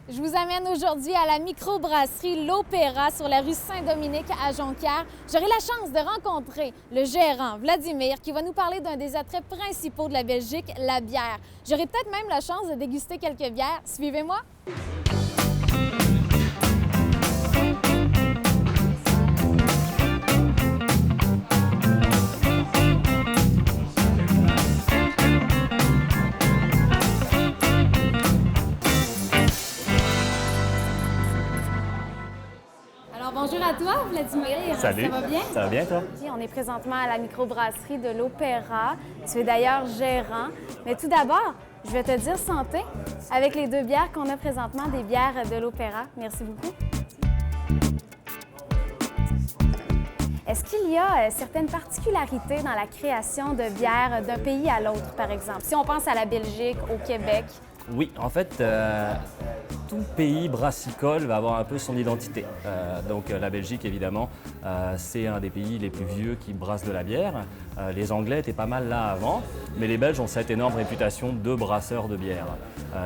Je vous amène aujourd'hui à la microbrasserie L'Opéra sur la rue Saint-Dominique à Jonquière. J'aurai la chance de rencontrer le gérant Vladimir qui va nous parler d'un des attraits principaux de la Belgique, la bière. J'aurai peut-être même la chance de déguster quelques bières. Suivez-moi! Bonjour à toi, Vladimir. Salut. Ça va bien? Ça va bien, toi? On est présentement à la microbrasserie de l'Opéra. Tu es d'ailleurs gérant. Mais tout d'abord, je vais te dire santé avec les deux bières qu'on a présentement, des bières de l'Opéra. Merci beaucoup. Est-ce qu'il y a certaines particularités dans la création de bières d'un pays à l'autre, par exemple? Si on pense à la Belgique, au Québec. Oui, en fait, tout pays brassicole va avoir un peu son identité. Donc la Belgique, évidemment, c'est un des pays les plus vieux qui brasse de la bière. Les Anglais étaient pas mal là avant, mais les Belges ont cette énorme réputation de brasseurs de bière.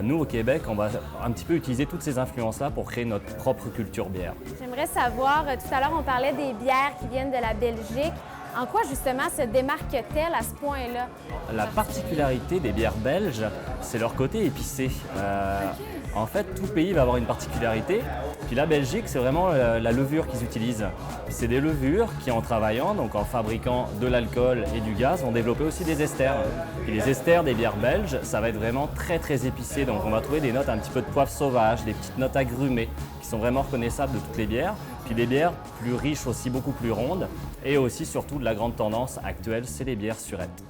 Nous, au Québec, on va un petit peu utiliser toutes ces influences-là pour créer notre propre culture bière. J'aimerais savoir, tout à l'heure, on parlait des bières qui viennent de la Belgique. En quoi, justement, se démarque-t-elle à ce point-là? La particularité des bières belges, c'est leur côté épicé. En fait, tout pays va avoir une particularité. Puis la Belgique, c'est vraiment la levure qu'ils utilisent. C'est des levures qui, en travaillant, donc en fabriquant de l'alcool et du gaz, vont développer aussi des esters. Et les esters des bières belges, ça va être vraiment très très épicé. Donc on va trouver des notes un petit peu de poivre sauvage, des petites notes agrumées, qui sont vraiment reconnaissables de toutes les bières. Puis des bières plus riches aussi, beaucoup plus rondes. Et aussi, surtout, de la grande tendance actuelle, c'est les bières surettes.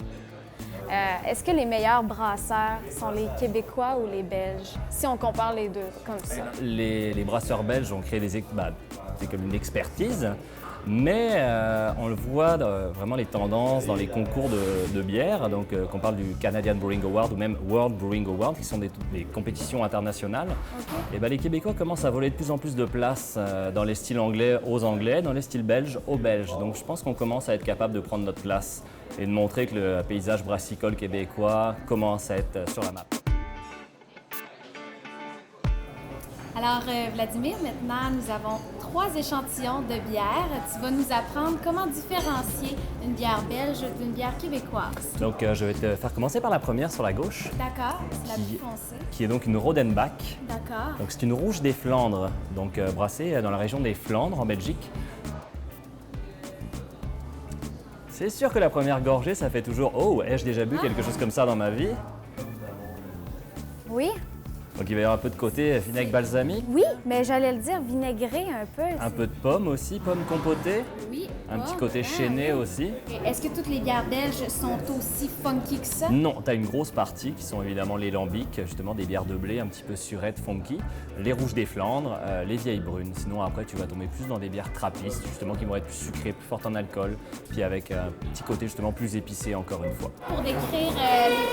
Est-ce que les meilleurs brasseurs sont les Québécois ou les Belges, si on compare les deux comme ça? Les brasseurs belges ont créé c'est comme une expertise, mais on le voit vraiment les tendances dans les concours de bière, donc qu'on parle du Canadian Brewing Award ou même World Brewing Award, qui sont des compétitions internationales. Okay. Et les Québécois commencent à voler de plus en plus de place dans les styles anglais aux Anglais, dans les styles belges aux Belges. Donc je pense qu'on commence à être capable de prendre notre place et de montrer que le paysage brassicole québécois commence à être sur la map. Alors, Vladimir, maintenant, nous avons 3 échantillons de bière. Tu vas nous apprendre comment différencier une bière belge d'une bière québécoise. Donc, je vais te faire commencer par la première sur la gauche. D'accord, c'est la plus foncée. Qui est donc une Rodenbach. D'accord. Donc, c'est une rouge des Flandres, donc brassée dans la région des Flandres, en Belgique. C'est sûr que la première gorgée, ça fait toujours « Oh, ai-je déjà bu quelque chose comme ça dans ma vie ?» Oui. Donc il va y avoir un peu de côté vinaigre balsamique. Oui, mais j'allais le dire, vinaigré un peu. Un peu de pomme aussi, pomme compotée. Oui. Un petit côté chêné aussi. Est-ce que toutes les bières belges sont aussi funky que ça? Non, tu as une grosse partie qui sont évidemment les lambics, justement des bières de blé un petit peu surettes, funky, les rouges des Flandres, les vieilles brunes. Sinon après tu vas tomber plus dans des bières trappistes, justement qui vont être plus sucrées, plus fortes en alcool, puis avec un petit côté justement plus épicé encore une fois. Pour décrire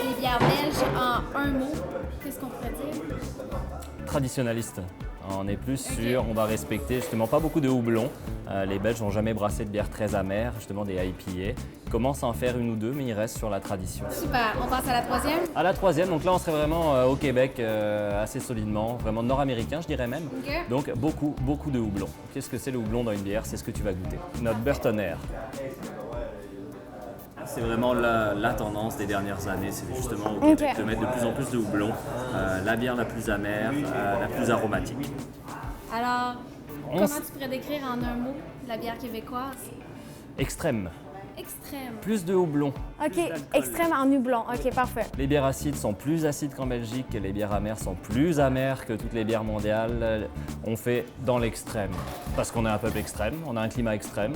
les bières belges en un mot, qu'est-ce qu'on pourrait dire? Traditionnaliste. On est plus sûr, on va respecter justement pas beaucoup de houblon. Les Belges n'ont jamais brassé de bière très amère, justement des IPA. Ils commencent à en faire une ou deux, mais ils restent sur la tradition. Super, on passe à la troisième? À la troisième, donc là on serait vraiment au Québec assez solidement, vraiment nord-américain je dirais même. Okay. Donc beaucoup de houblon. Qu'est-ce que c'est le houblon dans une bière? C'est ce que tu vas goûter. Notre Burtonnaire. C'est vraiment la tendance des dernières années, c'est justement au Québec de mettre de plus en plus de houblon, la bière la plus amère, la plus aromatique. Alors, comment tu pourrais décrire en un mot la bière québécoise? Extrême. Extrême. Plus de houblon. OK, extrême en houblon. OK, parfait. Les bières acides sont plus acides qu'en Belgique, les bières amères sont plus amères que toutes les bières mondiales. On fait dans l'extrême, parce qu'on est un peuple extrême, on a un climat extrême.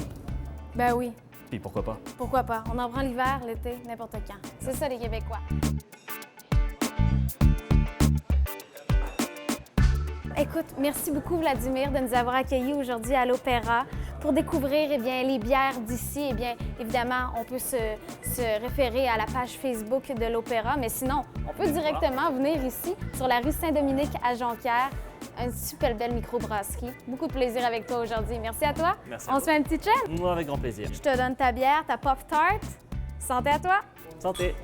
Ben oui. Puis pourquoi pas? Pourquoi pas? On en prend l'hiver, l'été, n'importe quand. C'est ça, les Québécois. Écoute, merci beaucoup, Vladimir, de nous avoir accueillis aujourd'hui à l'Opéra pour découvrir les bières d'ici. Évidemment, on peut se référer à la page Facebook de l'Opéra, mais sinon, on peut directement venir ici, sur la rue Saint-Dominique à Jonquière. Une super belle microbrasserie. Beaucoup de plaisir avec toi aujourd'hui. Merci à toi. Merci. On se fait un petit chat? Moi, avec grand plaisir. Je te donne ta bière, ta Pop-Tart. Santé à toi. Santé.